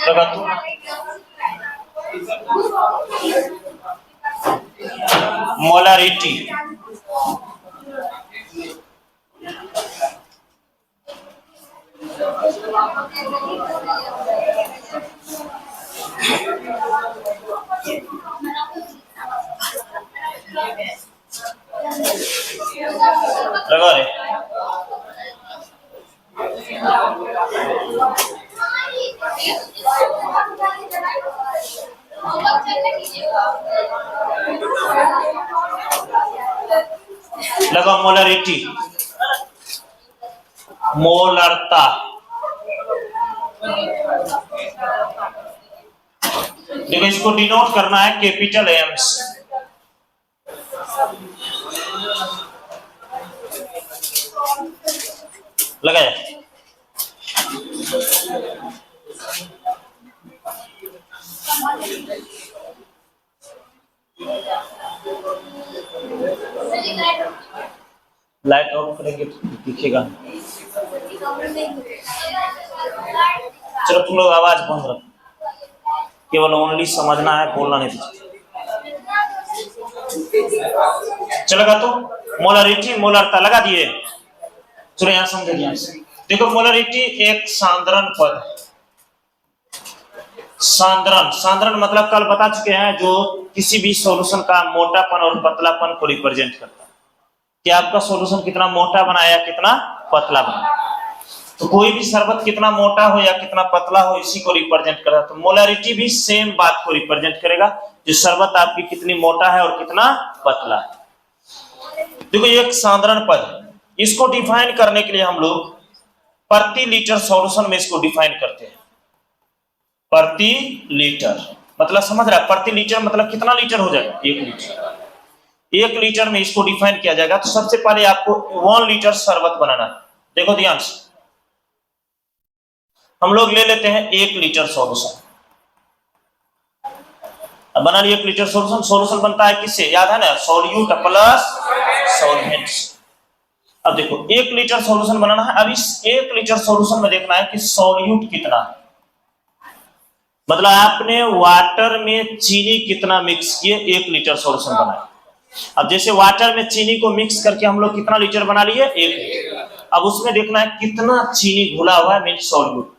लगा तो मोलारिटी लगा रे लगा मोलारिटी मोलरता देखो इसको डिनोट करना है कैपिटल एम्स लगाया लाइट ऑफ करेंगे दिखेगा चलो तुम लोग आवाज बंद रखो केवल ओनली समझना है बोलना नहीं चलेगा तो मोलारिटी मोलरता लगा दिए चलो यहां समझिए यहां से देखो मोलारिटी एक सांद्रण पद है सांद्रण मतलब कल बता चुके हैं जो किसी भी सॉल्यूशन का मोटापन और पतलापन को रिप्रेजेंट करता है कि आपका सॉल्यूशन कितना मोटा बना या कितना पतला बना तो कोई भी शरबत कितना मोटा हो या कितना पतला हो इसी को रिप्रेजेंट करता है तो मोलारिटी भी सेम बात को रिप्रेजेंट करेगा जो शरबत आपकी कितनी मोटा है और कितना पतला है देखो ये एक सांद्रण पद है इसको डिफाइन करने के लिए हम लोग प्रति लीटर सॉल्यूशन में इसको डिफाइन करते हैं प्रति लीटर मतलब समझ रहा है प्रति लीटर मतलब कितना लीटर हो जाएगा 1 लीटर 1 लीटर में इसको डिफाइन किया जाएगा तो सबसे पहले आपको 1 लीटर शरबत बनाना है देखो ध्यान से हम लोग ले लेते हैं 1 लीटर सॉल्यूशन अब बना लिया 1 लीटर सॉल्यूशन बनता है किससे याद है ना सॉल्यूट प्लस सॉल्वेंट्स अब देखो 1 लीटर सॉल्यूशन बनाना है अब इस 1 लीटर सॉल्यूशन में देखना है कि सॉल्यूट कितना है मतलब आपने वाटर में चीनी कितना मिक्स किए 1 लीटर सॉल्यूशन बनाए अब जैसे वाटर में चीनी को मिक्स करके हम लोग कितना लीटर बना लिए 1 लीटर अब उसमें देखना है कितना चीनी घुला हुआ है मीन सॉल्यूट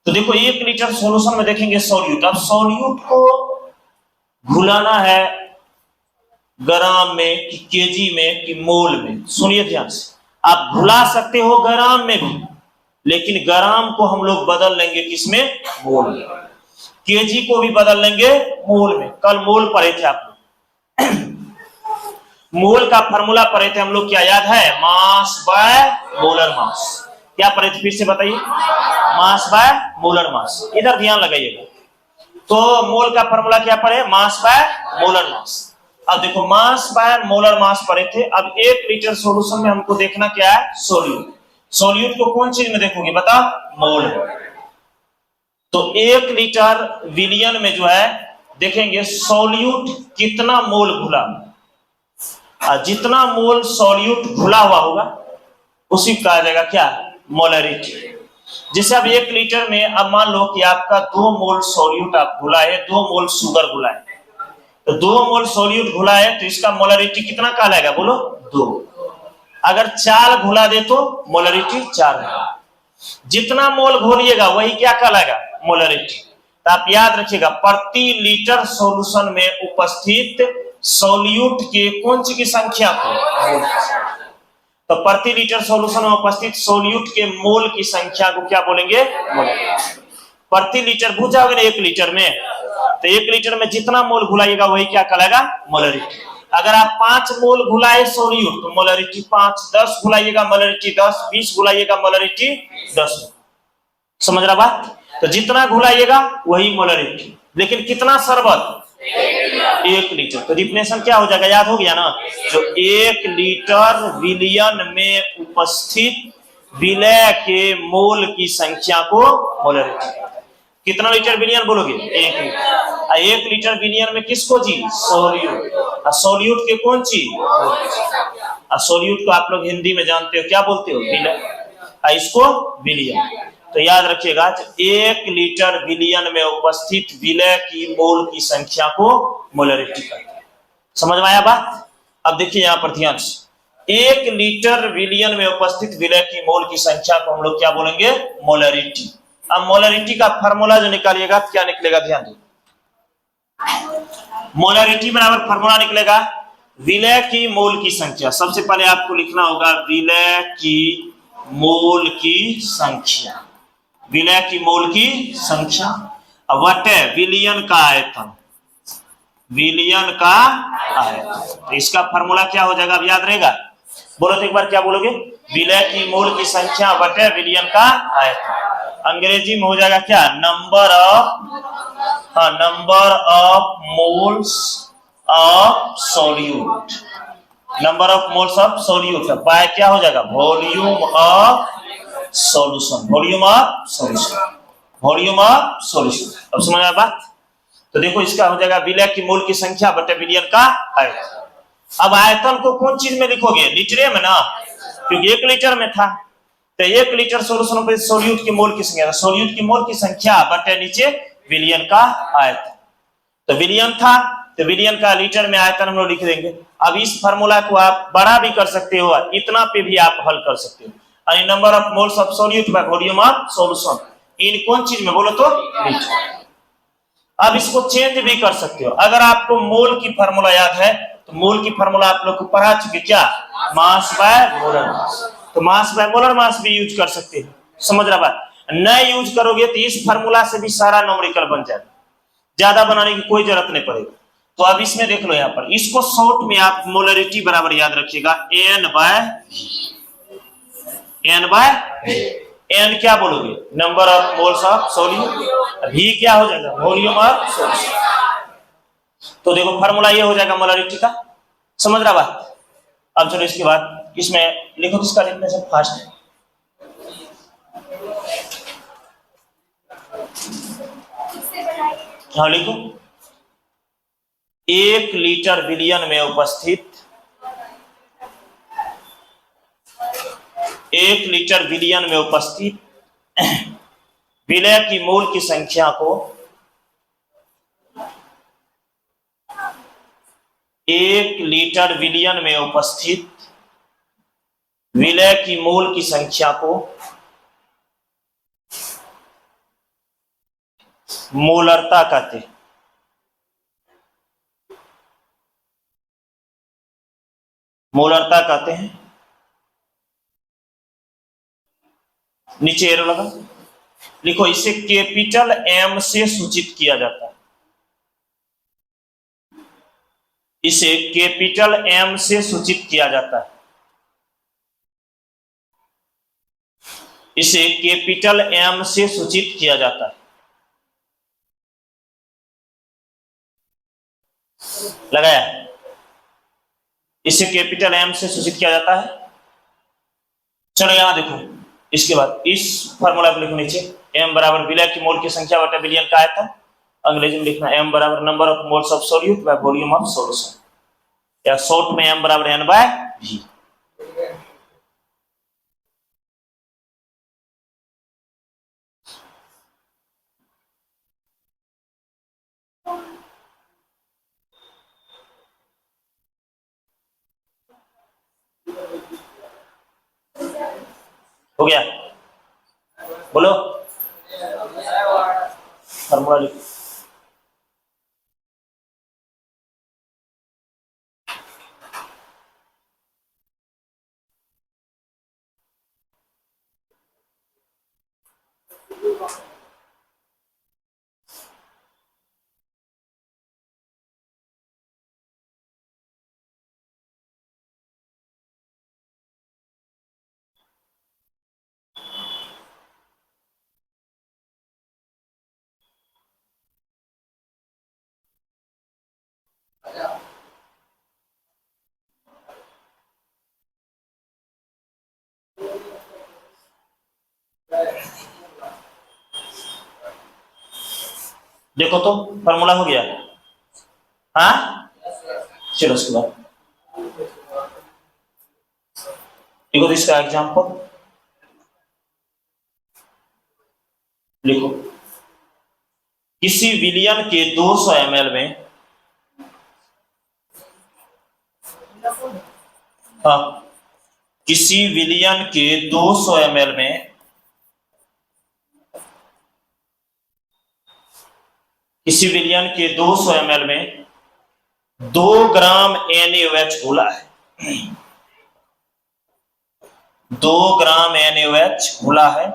तो देखो 1 लीटर सॉल्यूशन में देखेंगे सॉल्यूट अब सॉल्यूट को घुलाना है ग्राम में कि केजी में कि मोल में सुनिए ध्यान से आप घुला सकते हो ग्राम में भी लेकिन ग्राम को हम लोग बदल लेंगे किसमें मोल में केजी को भी बदल लेंगे मोल में कल मोल पढ़े थे आप लोग मोल का फॉर्मूला पढ़े थे हम लोग क्या याद है मास बाय मोलर मास क्या पढ़े थे फिर से बताइए मास बाय मोलर मास इधर ध्यान लगाइएगा तो मोल का फॉर्मूला क्या पढ़े मास बाय मोलर मास अब देखो मास बाय मोलर मास पढ़े थे अब 1 लीटर सॉल्यूशन में हमको देखना क्या है सोल्यूट को कौन चीज में देखोगे बता मोल तो 1 लीटर विलियन में जो है देखेंगे सोल्यूट कितना मोल घुला जितना मोल सोल्यूट घुला हुआ होगा उसी कहा जाएगा क्या मोलरिटी जैसे अब 1 लीटर में अब मान लो कि आपका 2 मोल सोल्यूट आप घुलाए 2 मोल शुगर घुलाए तो 2 मोल सोल्यूट घुला है तो इसका मोलरिटी कितना कहलाएगा बोलो 2 अगर 4 घुला दे तो मोलरिटी 4 है जितना मोल घोलिएगा वही क्या कहलाएगा मोलरिटी तो आप याद रखिएगा प्रति लीटर सॉल्यूशन में उपस्थित सोल्यूट के कौन सी की संख्या को तो प्रति लीटर सॉल्यूशन में उपस्थित सोल्यूट के मोल की संख्या को क्या बोलेंगे प्रति लीटर भूल जाओगे ना 1 लीटर में तो 1 लीटर में जितना मोल घुलाइएगा वही क्या कहलाएगा मोलरिटी अगर आप 5 मोल घुलाए सोल्यूट तो मोलरिटी 5 10 घुलाइएगा मोलरिटी 10 20 घुलाइएगा मोलरिटी 10 समझ रहा बात तो जितना घुलाइएगा वही मोलरिटी लेकिन कितना शरबत 1 लीटर तो डिफिनेशन क्या हो जाएगा याद हो गया ना जो 1 लीटर विलियन में उपस्थित विलय के मोल की संख्या को मोलरिटी कितना लीटर विलियन बोलोगे 1 लीटर 1 लीटर विलियन में किसको जी सोल्यूट सोल्यूट के कौन चीज सोल्यूट को आप लोग हिंदी में जानते हो क्या बोलते हो विलय इसको विलियन तो याद रखिएगा, 1 लीटर विलियन में उपस्थित विलय की मोल की संख्या को मोलरिटी कहते हैं। समझ में आया बात? अब देखिए यहां पर ध्यान से, 1 लीटर विलियन में उपस्थित विलय की मोल की संख्या को हम लोग क्या बोलेंगे? मोलरिटी। अब मोलरिटी का फार्मूला जो निकालिएगा क्या निकलेगा? ध्यान दीजिए, मोलरिटी बराबर फार्मूला निकलेगा विलय की मोल की संख्या। सबसे पहले आपको लिखना होगा विलय की मोल की संख्या, विलय की मोल की संख्या वटे विलियन का आयतन, विलियन का आयतन। तो इसका फार्मूला क्या हो जाएगा? अब याद रहेगा? बोलो तो एक बार, क्या बोलोगे? विलय की मोल की संख्या बटे विलियन का आयतन। अंग्रेजी में हो जाएगा क्या? Number of moles of solute, number of moles of solute by क्या हो जाएगा? Volume of solution, volume of solution, volume of solution. अब समझ आया बात? तो देखो इसका हो जाएगा विलय की मोल की संख्या बटे विलियन का आयतन। अब आयतन को कौन चीज में लिखोगे? लीटर में ना, क्योंकि 1 लीटर में था। तो 1 लीटर सोल्यूशन पे सोल्यूट की मोल की संख्या, सोल्यूट की मोल की संख्या बटे नीचे विलियन का आयतन। तो विलियन था तो विलियन का लीटर में आयतन हम लोग लिख देंगे। अब इस फार्मूला को आप बड़ा भी कर सकते हो, इतना पे भी आप हल कर सकते हो, यानी number of moles of solute by volume of solution, इन कौन चीज में? बोलो तो लीटर। अब इसको चेंज भी कर सकते हो। अगर आपको मोल की फार्मूला याद है तो मोल की फार्मूला आप लोग को पढ़ा चुके, क्या? Mass by molar mass. तो मास बाय मोलर मास भी यूज कर सकते हो। समझ रहा बात? नहीं यूज करोगे तो इस फार्मूला से भी सारा न्यूमेरिकल बन जाएगा, ज्यादा बनाने की कोई जरूरत नहीं पड़ेगी। तो अब इसमें देख लो, यहां पर इसको शॉर्ट में आप मोलरिटी बराबर याद रखिएगा एन बाय एन क्या बोलोगे? Number of moles of solute. भी क्या हो जाएगा? Volume of solution. तो देखो फार्मूला ये हो जाएगा मोलरिटी का। समझ रहा बात? अब चलो इसके बाद इसमें लिखो, किसका लिखने से फास्ट? हाँ लिखो, 1 लीटर विलियन में उपस्थित 1 लीटर विलियन में उपस्थित विलय की मोल की संख्या को 1 लीटर विलियन में उपस्थित विलय की मोल की संख्या को मोलरता कहते हैं। मोलरता कहते हैं। नीचे एरो लगा, लिखो इसे कैपिटल एम से सूचित किया जाता है। इसे कैपिटल एम से सूचित किया जाता है। इसे कैपिटल एम से सूचित किया जाता है। लगाया? इसे कैपिटल एम से सूचित किया जाता है। चलो यहां देखो, इसके बाद इस फार्मूला को लिखो नीचे, एम बराबर विलय की मोल की संख्या बटा विलियन का आयतन। अंग्रेजी में लिखना एम बराबर number of moles of solute by volume of solution, या शॉर्ट में एम बराबर एन बाय वी। हो गया? बोलो फार्मूला लिखो। देखो तो फार्मूला हो गया। हाँ चलो उसके बाद देखो तो इसका एग्जाम्पल, लिखो, किसी विलियन के 200 ml में, हाँ, किसी विलियन के 200 ml में किसी विलियन के 200 ml में 2 ग्राम NaOH घुला है। 2 ग्राम NaOH घुला है।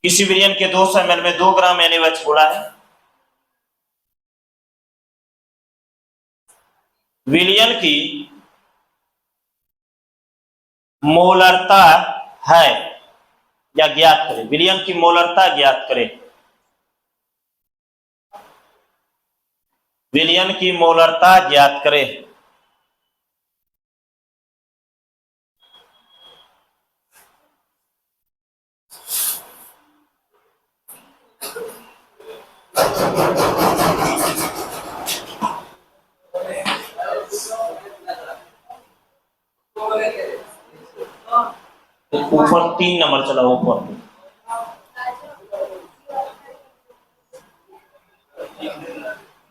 किसी विलियन के 200 ml में 2 ग्राम NaOH घुला है। विलियन की मोलरता है या ज्ञात करें। विलियन की मोलरता ज्ञात करें। विलियन की मोलरता ज्ञात करें। ऊपर 3 नंबर चला, ऊपर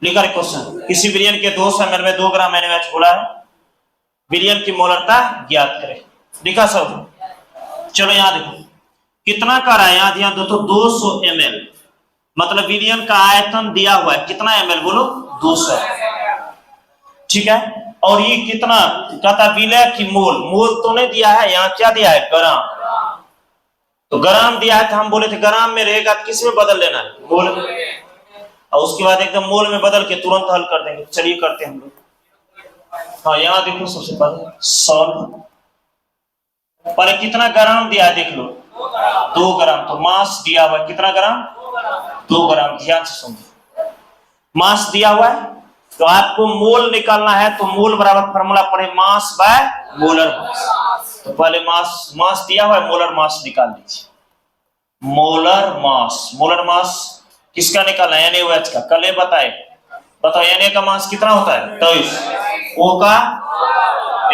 लिखा है क्वेश्चन, किसी विलियन के 200 ml में 2 ग्राम NaOH घुला है, विलियन की मोलरता ज्ञात करें। लिखा सब। चलो यहां देखो कितना कर रहा है, यहां ध्यान दो तो 200 ml, मतलब विलियन का आयतन दिया हुआ है कितना ml बोलो, 200। ठीक है, और ये कितना कहता विलय की मोल, मोल तो नहीं दिया है, यहाँ क्या दिया है, ग्राम। तो ग्राम दिया है तो हम बोले थे ग्राम में रहेगा तो किस में बदल लेना है, मोल में, और उसके बाद एकदम मोल में बदल के तुरंत हल कर देंगे। चलिए करते हैं हम लोग। हाँ यहाँ देखो सबसे पहले सॉल्व, पहले कितना ग्राम दिया है देख लो, 2 ग्राम। तो मास दिया हुआ है कितना ग्राम, 2 ग्राम। ध्यान से समझो, मास दिया हुआ है तो आपको मोल निकालना है, तो मोल बराबर फॉर्मूला पड़े मास बाय मोलर मास। तो पहले मास दिया हुआ है, मोलर मास निकाल लीजिए। मोलर मास, मोलर मास किसका निकालना है, NaOH का। कल बताए, बताओ Na का मास कितना होता है, 23। O का,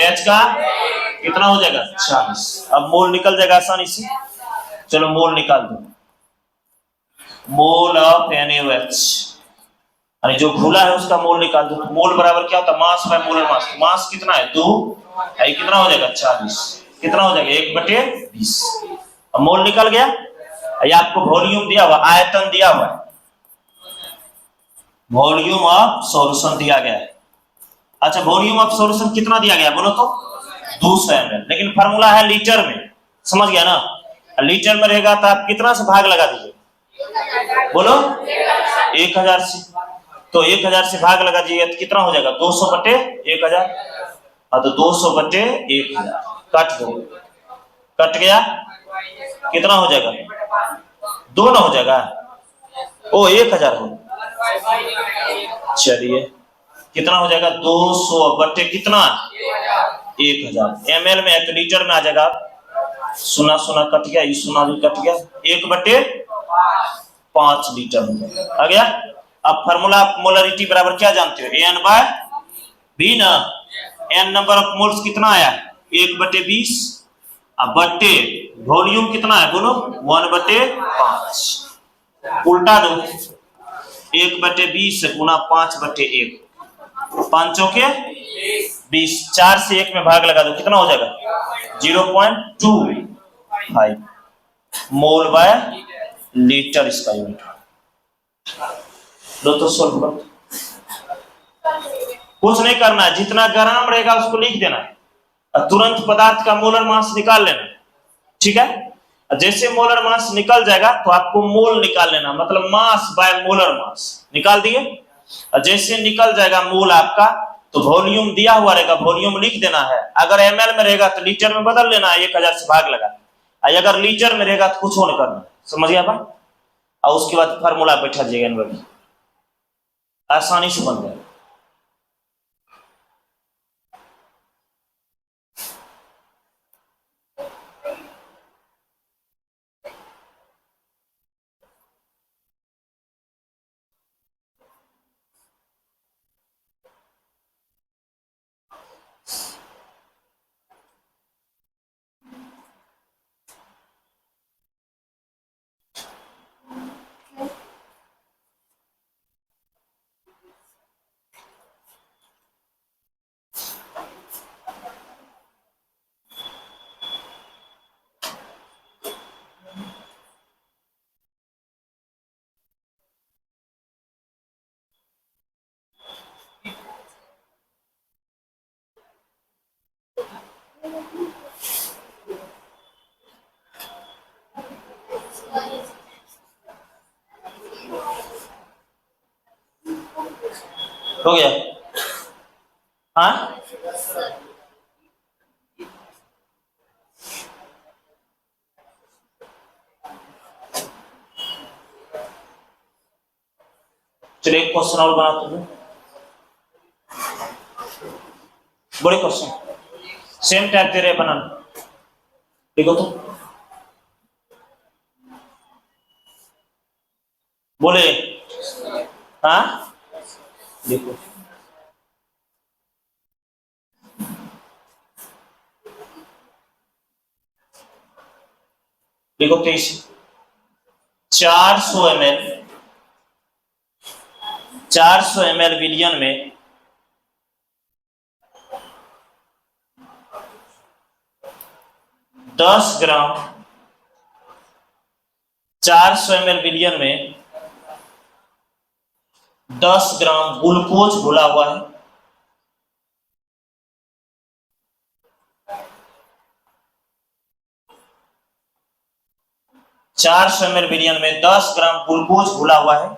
H का कितना हो जाएगा, 40। अब मोल निकल जाएगा आसानी से। चलो मोल निकाल दो, मोल ऑफ NaOH, अरे जो घुला है उसका मोल निकाल दो। मोल बराबर क्या होता है, मास बाय मोलर मास। तो मास कितना है 2, कितना हो जाएगा 40, कितना हो जाएगा 1/20। अब मोल निकल गया। ये आपको वॉल्यूम दिया हुआ, आयतन दिया हुआ है, वॉल्यूम ऑफ सॉल्यूशन दिया गया है। अच्छा वॉल्यूम ऑफ सॉल्यूशन कितना दिया गया बोलो तो, 200 ml, लेकिन फार्मूला है लीटर में, समझ गया ना। लीटर में रहेगा तो आप कितना से भाग लगा दीजिए बोलो, 1000 से। तो 1000 से भाग लगा दीजिए तो कितना हो जाएगा, 200/1000। हाँ तो 200/1000 काट दो, कट गया, कितना हो जाएगा, 2 ना हो जाएगा, ओ 1000 हो। चलिए कितना हो जाएगा, 200 कितना, 1000। ml में है तो लीटर में आ जाएगा। सुना सुना कट गया, ये सुना भी कट गया, 1/5 लीटर आ गया। अब फार्मूला मोलरिटी बराबर क्या जानते हो, N/V ना। N नंबर ऑफ मोल्स कितना आया, 1/20। अब बट्टे वॉल्यूम कितना है बोलो, 1/5। उल्टा दो, 1/20 गुना 5/1, 5 के 20, 4 से 1 में भाग लगा दो, कितना हो जाएगा 0.25 मोल बाय लीटर, इसका यूनिट। लो तो सोल्व करो, कुछ नहीं करना है, जितना ग्राम रहेगा उसको लिख देना है और तुरंत पदार्थ का मोलर मास निकाल लेना। ठीक है, जैसे मोलर मास निकल जाएगा तो आपको मोल निकाल लेना, मतलब मास बाय मोलर मास निकाल दिए। और जैसे निकल जाएगा मोल आपका तो वॉल्यूम दिया हुआ रहेगा, वॉल्यूम लिख देना है। अगर ml में रहेगा तो लीटर में बदल लेना है, 1000 से भाग लगा। अगर लीटर में रहेगा तो कुछ नहीं करना, समझ गया बात। और उसके बाद फार्मूला बैठा जाएगा, आसानी से बन जाएगा। हो गया? हाँ, चलिए एक क्वेश्चन और बनाते हैं, बड़े क्वेश्चन सेम टाइप दे रहे बनाना, देखो तो बोले। हाँ देखो, देखो 23 400 ml विलियन में 10 ग्राम, 400 ml विलियन में 10 ग्राम ग्लूकोज घुला हुआ है। चार सौ ml विलियन में 10 ग्राम ग्लूकोज घुला हुआ है।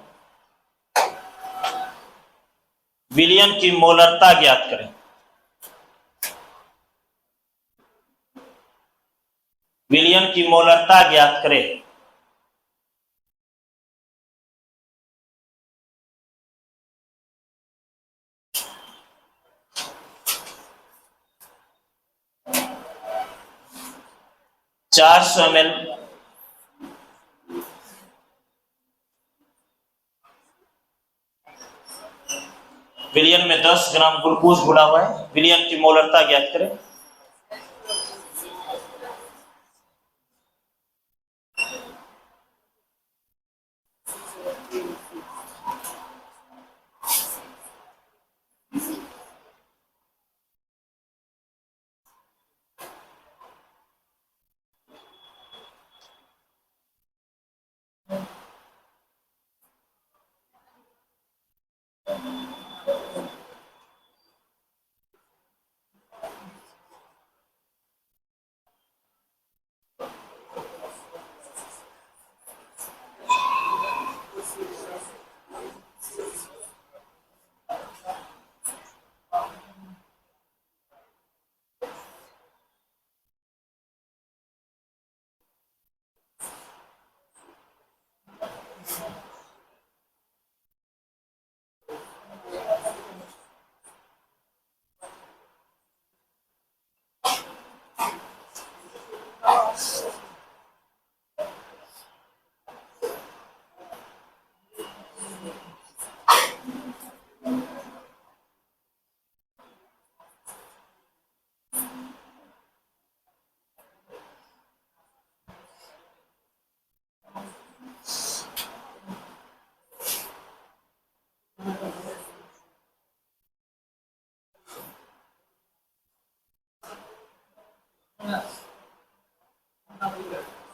विलियन की मोलरता ज्ञात करें। विलियन की मोलरता ज्ञात करें। चार सौ ml विलियन में 10 ग्राम ग्लूकोज घुला हुआ है। विलियन की मोलरता ज्ञात करें।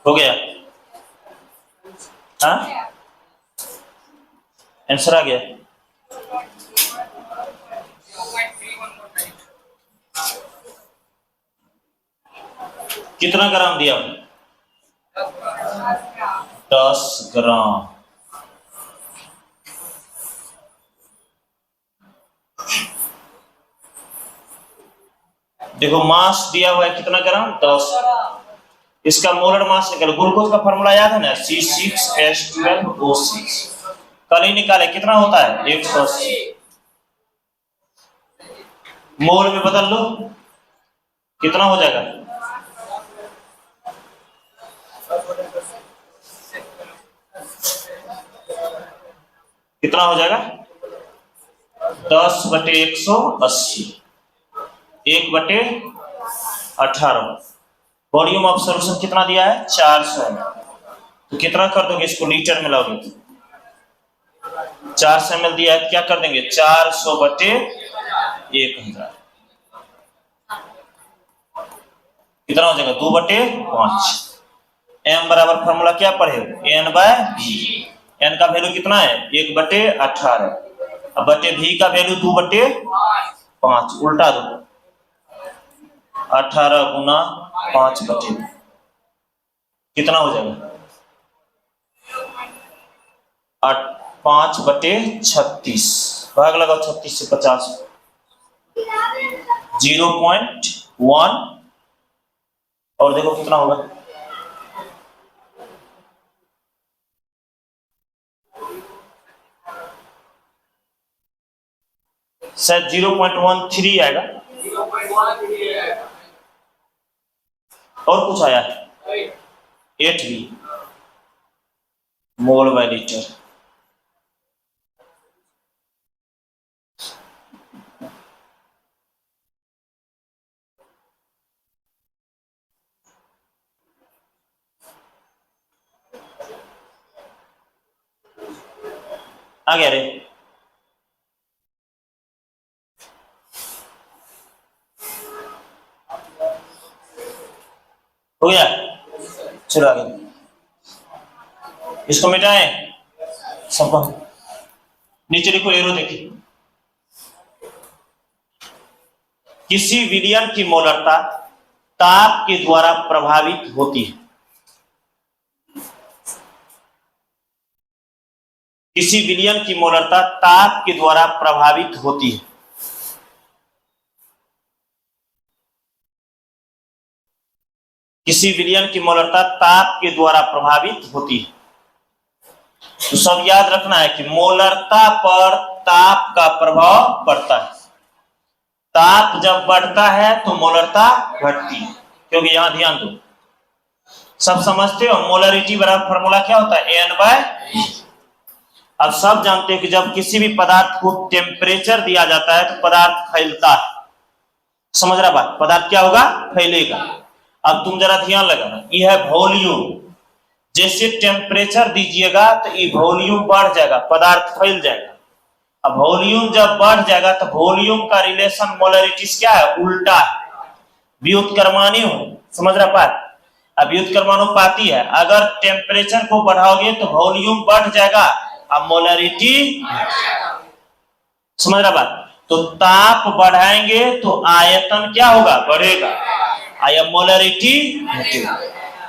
हो गया? हाँ, आंसर आ गया। कितना ग्राम दिया? 10 ग्राम। देखो मास दिया हुआ है कितना ग्राम? 10। इसका मोलर मास निकालो। ग्लूकोज का फॉर्मूला याद है ना, C6H12O6। कल ही निकाले, कितना होता है? 180। मोल में बदल लो, कितना हो जाएगा? कितना हो जाएगा? 10/180, 1/18। वॉल्यूम ऑफ सॉल्यूशन कितना दिया है? 400 ml। तो कितना कर दोगे इसको लीटर में लाओगे? 400 ml दिया है, क्या कर देंगे? 400/1000। कितना हो जाएगा? 2/5। m बराबर फॉर्मूला क्या पढ़े? n/v। n का वैल्यू कितना है? 1/18। अब बटे v का वैल्यू 2/5। उल्टा दो, 18 गुना 5/2 कितना हो जाएगा? 5/36 भाग लगाओ 36 से 50 0.1 और देखो कितना होगा शायद 0.13 आएगा और कुछ आया है 8 भी मोल बाय लीटर। आ गया रे? हो गया? चलो आगे इसको मिटाएं सबको। नीचे लिखो एरो देखिए। किसी विलयन की मोलरता ताप के द्वारा प्रभावित होती है। किसी विलयन की मोलरता ताप के द्वारा प्रभावित होती है। किसी विलयन की मोलरता ताप के द्वारा प्रभावित होती है। तो सब याद रखना है कि मोलरता पर ताप का प्रभाव पड़ता है। ताप जब बढ़ता है तो मोलरता घटती है, क्योंकि यहां ध्यान दो, सब समझते हो मोलरिटी बराबर फॉर्मूला क्या होता है? n/e। अब सब जानते हो कि जब किसी भी पदार्थ को टेम्परेचर दिया जाता है तो पदार्थ फैलता है। समझ रहा बात? पदार्थ क्या होगा? फैलेगा। अब तुम जरा ध्यान लगाना, यह है वॉल्यूम। जैसे टेम्परेचर दीजिएगा तो ये वॉल्यूम बढ़ जाएगा, पदार्थ फैल जाएगा। अब वॉल्यूम जब बढ़ जाएगा तो वॉल्यूम का रिलेशन मोलरिटीज क्या है? उल्टा है, व्युत्क्रमानुपाती हो। समझ रहा बात? अब व्युत्क्रमानुपाती है। अगर टेम्परेचर को बढ़ाओगे तो वॉल्यूम बढ़ जाएगा, अब मोलरिटी। समझ रहा बात? तो ताप बढ़ाएंगे तो आयतन क्या होगा? बढ़ेगा, आया मोलरिटी घटेगा।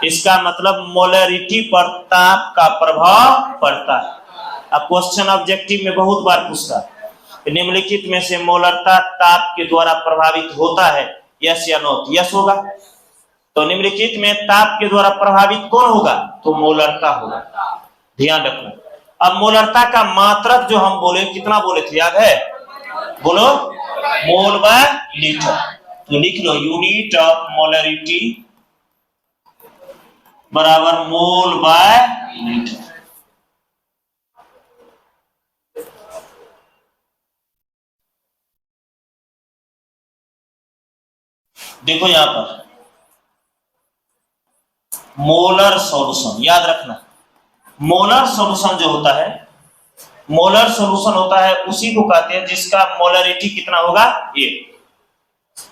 इसका मतलब मोलरिटी पर ताप का प्रभाव पड़ता है। अब क्वेश्चन ऑब्जेक्टिव में बहुत बार पूछता है निम्नलिखित में से मोलरता ताप के द्वारा प्रभावित होता है, यस या नो? यस होगा। तो निम्नलिखित में ताप के द्वारा प्रभावित कौन होगा? तो मोलरता होगा। ध्यान रखना। अब मोलरता का मात्रक जो हम बोले, कितना बोले थे याद है? बोलो, मोल बाय लीटर। तो लिख लो यूनिट ऑफ मोलरिटी बराबर मोल बाय लीटर। देखो यहां पर मोलर सॉल्यूशन याद रखना। मोलर सॉल्यूशन जो होता है, मोलर सॉल्यूशन होता है उसी को कहते हैं जिसका मोलरिटी कितना होगा? 1।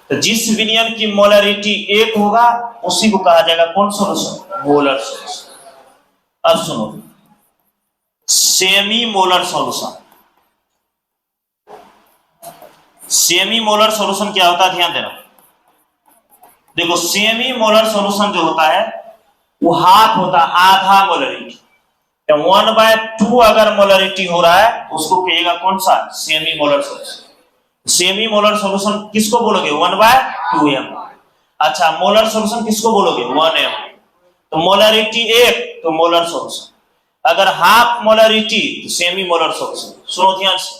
तो जिस विलयन की मोलरिटी 1 होगा उसी को कहा जाएगा कौन सॉल्यूशन? Molar solution. अब सुनो, semi molar solution. Semi molar solution क्या होता है? ध्यान देना। देखो सेमी मोलर सॉल्यूशन जो होता है वो हाफ होता है, आधा मोलरिटी। 1/2 अगर मोलरिटी हो रहा है उसको कहिएगा कौन सा? Semi molar solution. Semi molar solution किसको बोलोगे? 1/2m। अच्छा, मोलर सॉल्यूशन किसको बोलोगे? 1m। तो मोलरिटी 1 तो मोलर सॉल्यूशन। अगर हाफ मोलरिटी तो सेमी मोलर सॉल्यूशन। सुनो ध्यान से,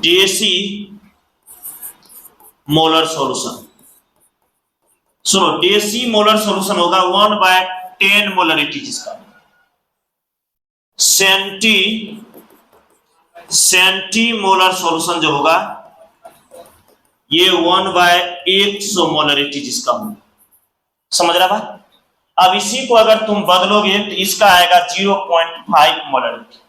डेसी मोलर सॉल्यूशन। सुनो, डेसी मोलर सॉल्यूशन होगा 1/10 मोलरिटी, जिसका सेंटी मोलर सॉल्यूशन जो होगा ये 1/100 मोलरिटी जिसका होगा। समझ रहा बात? अब इसी को अगर तुम बदलोगे तो इसका आएगा 0.5 मोलरिटी।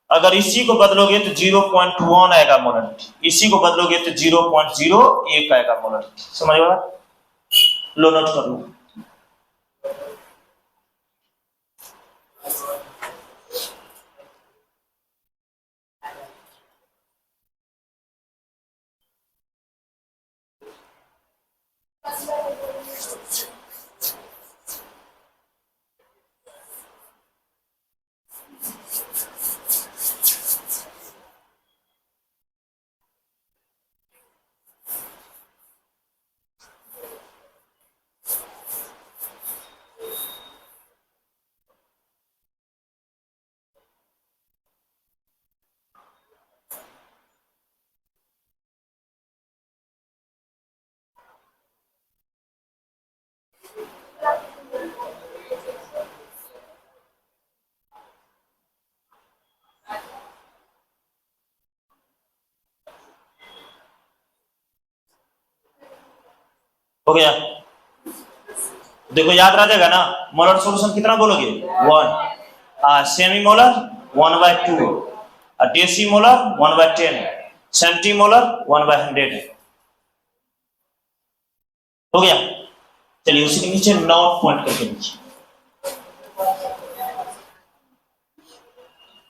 अगर इसी को बदलोगे तो 0.1 आएगा मोलरिटी। इसी को बदलोगे तो 0.01 आएगा मोलरिटी। समझ रहा? लो नोट कर लो। हो गया। देखो याद रह जाएगा ना, मोलर सॉल्यूशन कितना बोलोगे 1, semi molar 1/2, deci molar 1/10, centi molar 1/100 हो गया। चलिए उसी के नीचे नोट पॉइंट करके नीचे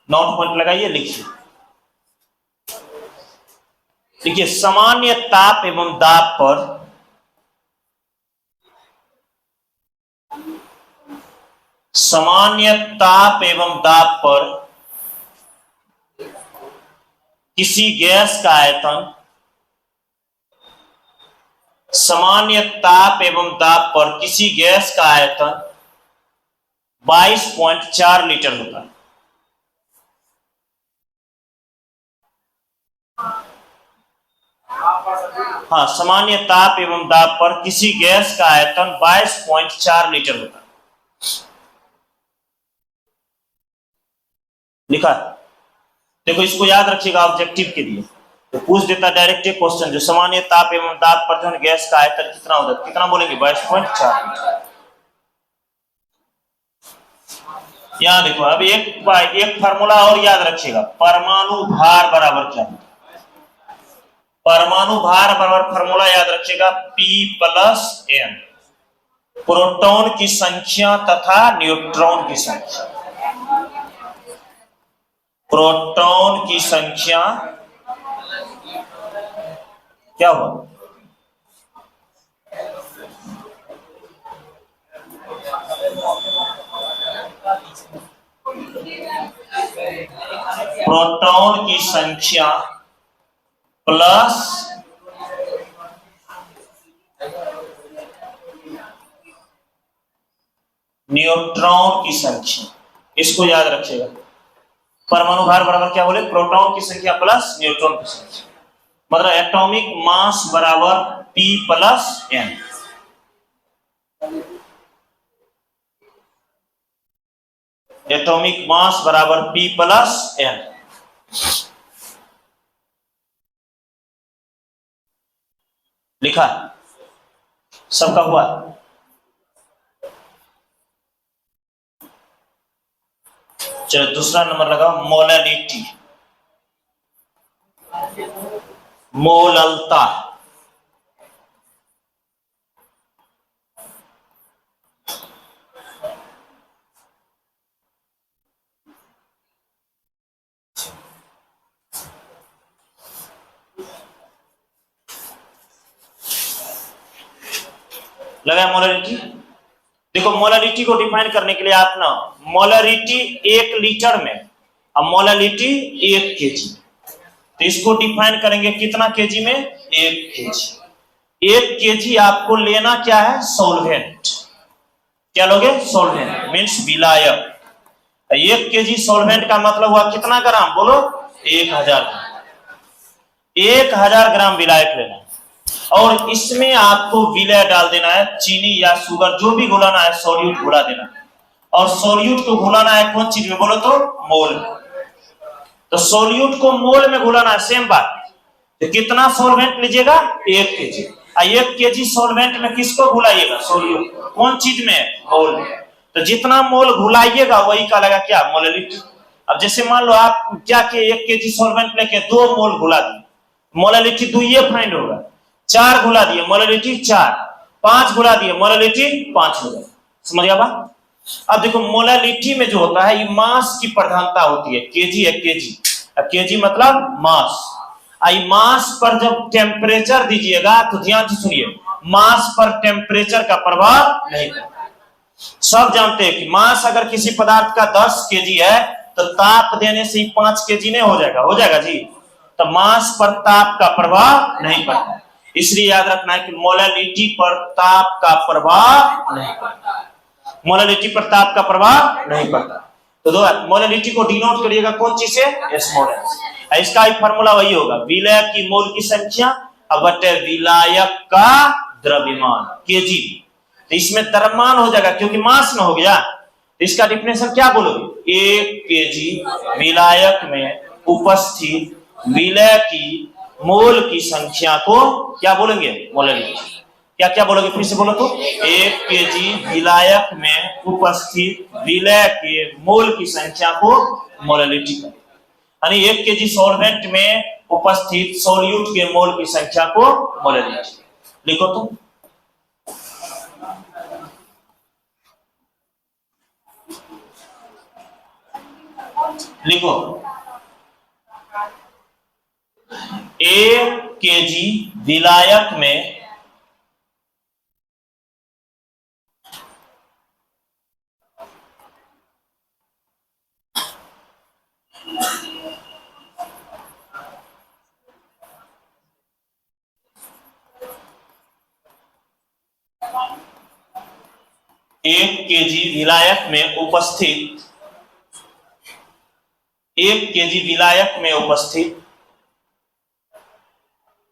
नोट पॉइंट लगाइए, लिखिए। देखिए सामान्य ताप एवं दाब पर सामान्य ताप एवं दाब पर किसी गैस का आयतन, सामान्य ताप एवं दाब पर किसी गैस का आयतन 22.4 लीटर होता है। हाँ, सामान्य ताप एवं दाब पर किसी गैस का आयतन 22.4 लीटर होता है। लिखा। देखो इसको याद रखिएगा ऑब्जेक्टिव के लिए, तो पूछ देता डायरेक्ट क्वेश्चन, जो सामान्य ताप एवं दाब पर जो गैस का आयतन कितना होता है, कितना बोलेंगे 22.4। यहां देखो अब एक फार्मूला और याद रखिएगा, परमाणु भार बराबर क्या है। परमाणु भार बराबर फार्मूला याद रखिएगा P+N, प्रोटॉन की संख्या तथा न्यूट्रॉन की संख्या। प्रोटॉन की संख्या क्या हुआ, प्रोटॉन की संख्या प्लस न्यूट्रॉन की संख्या। इसको याद रखिएगा, परमाणु भार बराबर क्या बोले, प्रोटॉन की संख्या प्लस न्यूट्रॉन की संख्या, मतलब एटॉमिक मास बराबर P+N। एटॉमिक मास बराबर P+N। लिखा, सबका हुआ। चलो दूसरा नंबर लगाओ, मोलैलिटी, मोललता। लगा मोलैलिटी। देखो मोलैलिटी को डिफाइन करने के लिए आप ना, मोलैलिटी 1 लीटर में, अब मोलैलिटी 1 केजी, तो इसको डिफाइन करेंगे कितना केजी में, 1 केजी। 1 केजी आपको लेना क्या है, सॉल्वेंट। क्या लोगे, सॉल्वेंट मीन्स विलायक। 1 केजी सॉल्वेंट का मतलब हुआ कितना ग्राम, बोलो 1000 ग्राम। 1000 ग्राम विलायक लेना है, और इसमें आपको विलय डाल देना है, चीनी या शुगर जो भी घुलाना है, सोल्यूट घुला देना है। और सोल्यूट को घुलाना है कौन चीज में, बोलो तो मोल में। तो सोल्यूट को मोल में घुलाना है, सेम बात। तो कितना सॉल्वेंट लीजिएगा, 1 केजी। 1 केजी सॉल्वेंट में किसको घुलाइएगा, सोल्यूट, कौन चीज में, मोल में। तो जितना मोल घुलाइएगा वही का लगा क्या, मोलैलिटी। अब जैसे मान लो आप क्या किए, 1 केजी सॉल्वेंट लेके 2 मोल घुला दिए, मोलैलिटी 2 ये फाइंड होगा। 4 घुला दिए, मोलैलिटी 4, 5 घुला दिए, मोलैलिटी 5 हो गया। समझ गया बात। अब देखो मोलैलिटी में जो होता है, ये मास की प्रधानता होती है, केजी है, केजी, केजी मतलब मास। आई मास पर जब टेम्परेचर दीजिएगा तो ध्यान से सुनिए, मास पर टेम्परेचर का प्रभाव नहीं करता। सब जानते हैं कि मास अगर किसी पदार्थ का 10 केजी है तो ताप देने से ही 5 केजी नहीं हो जाएगा, हो जाएगा जी। तो मास पर ताप का प्रभाव नहीं पड़ता, इसलिए याद रखना है कि मोलैलिटी पर ताप का प्रभाव नहीं पड़ता। मोलैलिटी पर ताप का प्रभाव नहीं पड़ता। तो दो मोलैलिटी को डिनोट करिएगा कौन चीज से, एस मोलस। इसका एक फार्मूला वही होगा, विलय की मोल की संख्या बटे विलायक का द्रव्यमान, केजी। तो इसमें द्रव्यमान हो जाएगा क्योंकि मास में हो गया। तो इसका डिफिनेशन क्या बोलोगे, 1 केजी विलायक में उपस्थित विलय की मोल की संख्या को क्या बोलेंगे, मोलैलिटी। क्या क्या बोलोगे, फिर से बोलो तो। 1 केजी विलायक में उपस्थित विलय के मोल की संख्या को मोलैलिटी कहते हैं। यानी 1 केजी सॉल्वेंट में उपस्थित सोल्यूट के मोल की संख्या को मोलैलिटी। लिखो तो। लिखो 1 केजी विलायक में एक केजी विलायक में उपस्थित 1 केजी विलायक में उपस्थित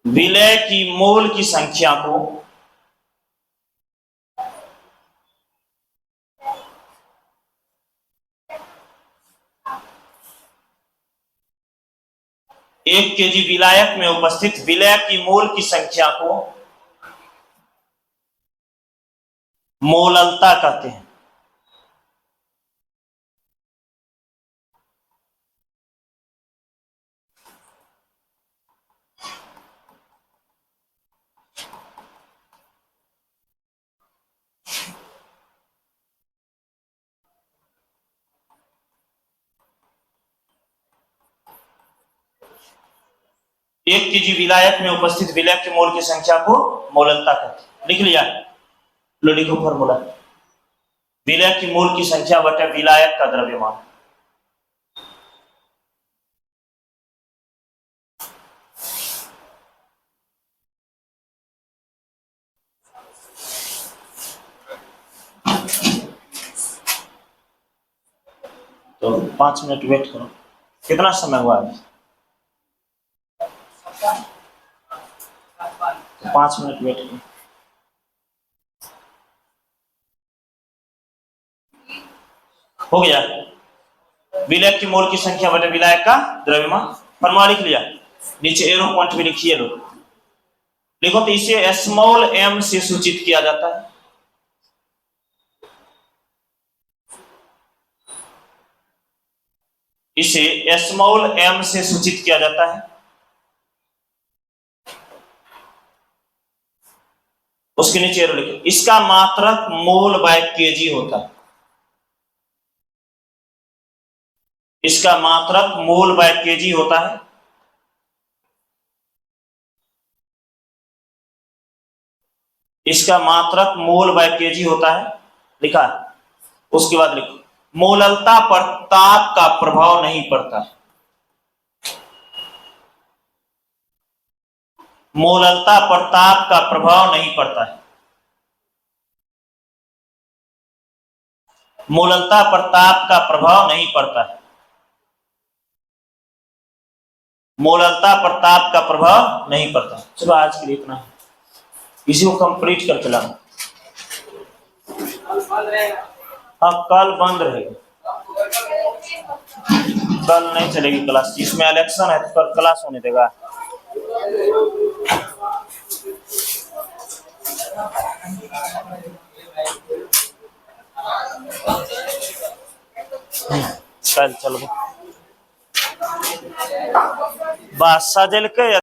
विलय की मोल की संख्या को एक केजी विलायक में उपस्थित विलय की मोल की संख्या को मोललता कहते हैं। एक केजी विलायक में उपस्थित विलय के मोल की संख्या को मोललता कहते हैं। लिख लिया, लो लिखो फॉर्मूला। विलय की मोल की संख्या बटे विलायक का द्रव्यमान। तो 5 मिनट वेट करो। कितना समय हुआ अभी? 5 मिनट वेट करो। हो गया। विलय की मोल की संख्या बटे विलायक का द्रव्यमान। फॉर्मूला लिख लिया, नीचे एरो पॉइंट भी लिखिए लो। लिखो तो इसे स्मॉल m से सूचित किया जाता है। इसे स्मॉल m से सूचित किया जाता है। उसके नीचे एरो लिखो। इसका मात्रक मोल बाय केजी होता है। इसका मात्रक मोल बाय केजी होता है। इसका मात्रक मोल बाय केजी होता है, लिखा है। उसके बाद लिखो मोललता पर ताप का प्रभाव नहीं पड़ता। मोललता पर ताप का प्रभाव नहीं पड़ता है। मोललता पर ताप का प्रभाव नहीं पड़ता है। मोललता पर ताप का प्रभाव नहीं पड़ता। चलो आज के लिए इतना है, इसी को कंप्लीट कर चलाना। हाँ कल बंद रहेगा, कल नहीं चलेगी क्लास। इसमें इलेक्शन है तो क्लास होने देगा। कल चलो बस सजल के